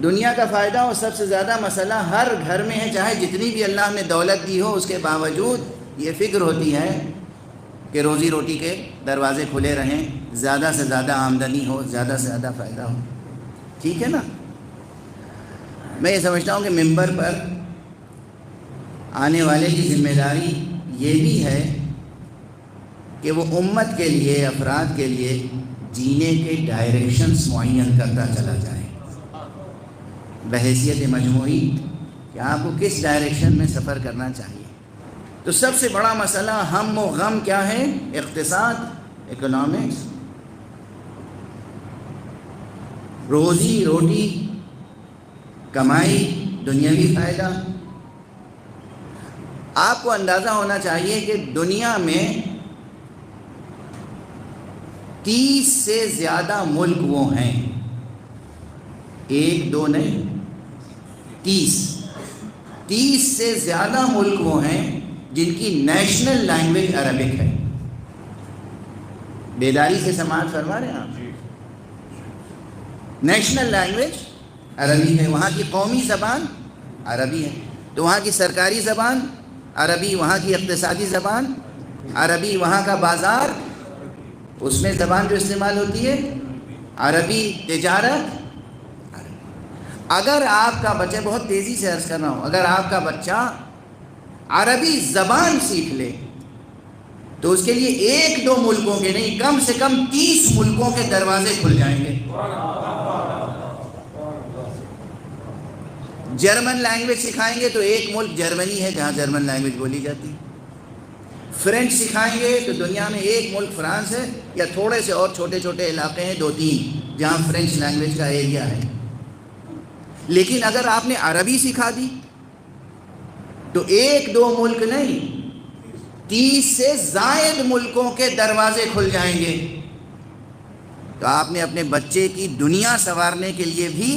دنیا کا فائدہ اور سب سے زیادہ مسئلہ ہر گھر میں ہے، چاہے جتنی بھی اللہ نے دولت دی ہو، اس کے باوجود یہ فکر ہوتی ہے کہ روزی روٹی کے دروازے کھلے رہیں، زیادہ سے زیادہ آمدنی ہو، زیادہ سے زیادہ فائدہ ہو. ٹھیک ہے نا؟ میں یہ سمجھتا ہوں کہ ممبر پر آنے والے کی ذمہ داری یہ بھی ہے کہ وہ امت کے لیے، افراد کے لیے جینے کے ڈائریکشنز معین کرتا چلا جائے بحیثیت مجموعی کہ آپ کو کس ڈائریکشن میں سفر کرنا چاہیے. تو سب سے بڑا مسئلہ ہم و غم کیا ہے؟ اقتصاد، اکنامکس، روزی روٹی، کمائی، دنیاوی فائدہ. آپ کو اندازہ ہونا چاہیے کہ دنیا میں 30 سے زیادہ ملک وہ ہیں، ایک دو نہیں، 30 سے زیادہ ملک وہ ہیں جن کی نیشنل لینگویج عربک ہے. بیداری سے سماعت فرما رہے ہیں آپ؟ نیشنل لینگویج عربی ہے، وہاں کی قومی زبان عربی ہے. تو وہاں کی سرکاری زبان عربی، وہاں کی اقتصادی زبان عربی، وہاں کا بازار، اس میں زبان جو استعمال ہوتی ہے عربی، تجارت. اگر آپ کا بچہ، بہت تیزی سے عرض کر رہا ہوں، اگر آپ کا بچہ عربی زبان سیکھ لے تو اس کے لیے ایک دو ملکوں کے نہیں، کم سے کم 30 ملکوں کے دروازے کھل جائیں گے. جرمن لینگویج سکھائیں گے تو ایک ملک جرمنی ہے جہاں جرمن لینگویج بولی جاتی ہے. فرینچ سکھائیں گے تو دنیا میں ایک ملک فرانس ہے، یا تھوڑے سے اور چھوٹے چھوٹے علاقے ہیں، 2-3 جہاں فرینچ لینگویج کا ایریا ہے. لیکن اگر آپ نے عربی سکھا دی تو ایک دو ملک نہیں، 30 سے زائد ملکوں کے دروازے کھل جائیں گے. تو آپ نے اپنے بچے کی دنیا سنوارنے کے لیے بھی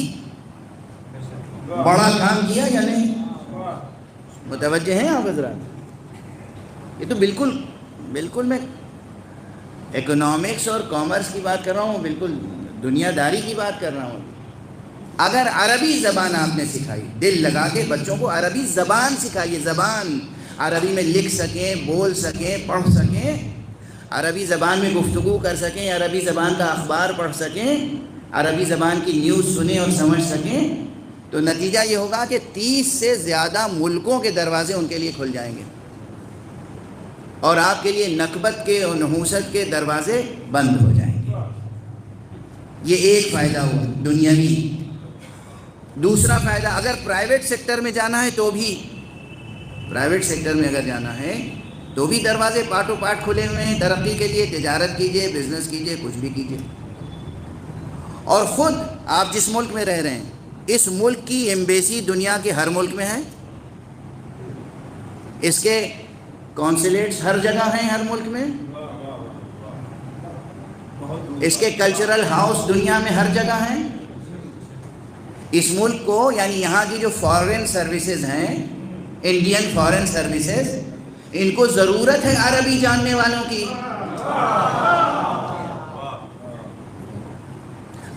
بڑا کام کیا یا نہیں؟ متوجہ ہیں آپ حضرات؟ یہ تو بالکل میں اکنامکس اور کامرس کی بات کر رہا ہوں، بالکل دنیا داری کی بات کر رہا ہوں. اگر عربی زبان آپ نے سکھائی، دل لگا کے بچوں کو عربی زبان سکھائیے، زبان عربی میں لکھ سکیں، بول سکیں، پڑھ سکیں، عربی زبان میں گفتگو کر سکیں، عربی زبان کا اخبار پڑھ سکیں، عربی زبان کی نیوز سنیں اور سمجھ سکیں، تو نتیجہ یہ ہوگا کہ 30 سے زیادہ ملکوں کے دروازے ان کے لیے کھل جائیں گے، اور آپ کے لیے نکبت کے اور نحوست کے دروازے بند ہو جائیں گے. یہ ایک فائدہ ہوا دنیاوی. دوسرا فائدہ، اگر پرائیویٹ سیکٹر میں جانا ہے تو بھی، پرائیویٹ سیکٹر میں اگر جانا ہے تو بھی دروازے پاٹوں پاٹ کھلے ہوئے ہیں. ترقی کے لیے تجارت کیجئے، بزنس کیجئے، کچھ بھی کیجئے. اور خود آپ جس ملک میں رہ رہے ہیں، اس ملک کی ایمبیسی دنیا کے ہر ملک میں ہے، اس کے کونسلیٹس ہر جگہ ہیں ہر ملک میں، اس کے کلچرل ہاؤس دنیا میں ہر جگہ ہیں. اس ملک کو، یعنی یہاں کی جو فارن سروسز ہیں، انڈین فارن سروسز، ان کو ضرورت ہے عربی جاننے والوں کی.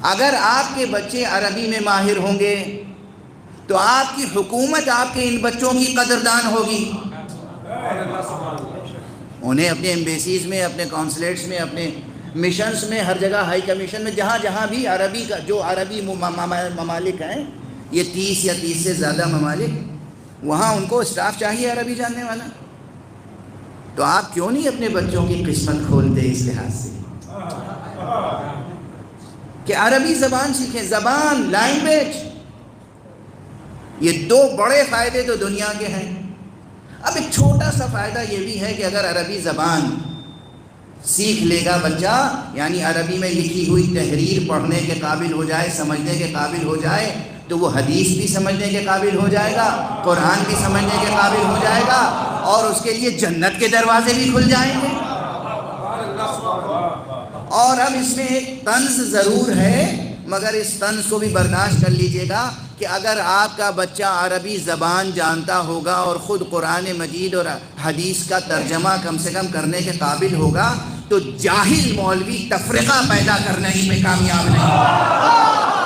اگر آپ کے بچے عربی میں ماہر ہوں گے تو آپ کی حکومت آپ کے ان بچوں کی قدردان ہوگی. انہیں اپنے ایمبیسیز میں، اپنے کونسلیٹس میں، اپنے مشنز میں، ہر جگہ ہائی کمیشن میں، جہاں جہاں بھی عربی کا، جو عربی ممالک ہیں، یہ 30 یا 30 سے زیادہ ممالک، وہاں ان کو اسٹاف چاہیے عربی جاننے والا. تو آپ کیوں نہیں اپنے بچوں کی قسمت کھولتے اس لحاظ سے کہ عربی زبان سیکھیں؟ زبان، لینگویج، یہ 2 بڑے فائدے تو دنیا کے ہیں. اب ایک چھوٹا سا فائدہ یہ بھی ہے کہ اگر عربی زبان سیکھ لے گا بچہ، یعنی عربی میں لکھی ہوئی تحریر پڑھنے کے قابل ہو جائے، سمجھنے کے قابل ہو جائے، تو وہ حدیث بھی سمجھنے کے قابل ہو جائے گا، قرآن بھی سمجھنے کے قابل ہو جائے گا، اور اس کے لیے جنت کے دروازے بھی کھل جائیں گے. اور اب اس میں ایک طنز ضرور ہے، مگر اس طنز کو بھی برداشت کر لیجئے گا کہ اگر آپ کا بچہ عربی زبان جانتا ہوگا اور خود قرآن مجید اور حدیث کا ترجمہ کم سے کم کرنے کے قابل ہوگا، تو جاہل مولوی تفرقہ پیدا کرنے ہی میں کامیاب نہیں.